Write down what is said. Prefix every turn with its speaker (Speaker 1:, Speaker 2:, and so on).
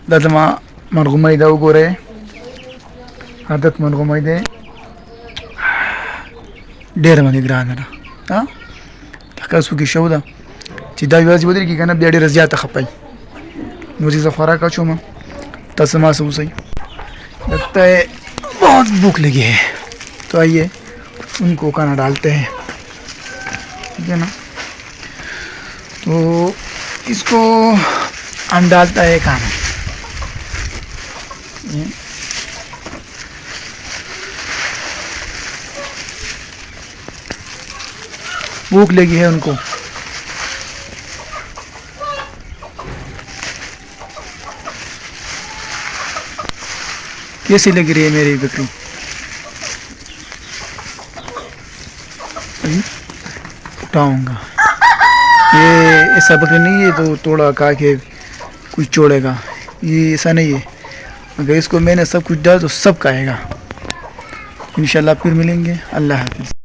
Speaker 1: दतमा मरगुमाइदा उगोरे आदत मरगुमाइदे der money ग्रानरा हाँ तकासु की शौदा चिदा विवाज बदरी की कहना बियाडे रजिया तखपाई मुझे सफारा का चुमा तसमा सूसई लगता है बहुत भूख लगी है। तो आइए उनको खाना डालते हैं, ठीक है ना। तो इसको हम डालता है खाना, भूख लगी है उनको। कैसी लग रही है मेरी बकरी? उठाऊंगा ये ऐसा बकरी नहीं है तो थोड़ा खा के कुछ छोड़ेगा, ये ऐसा नहीं है। अगर इसको मैंने सब कुछ डाल तो सब खाएगा। इंशाल्लाह फिर मिलेंगे। अल्लाह हाफिज़।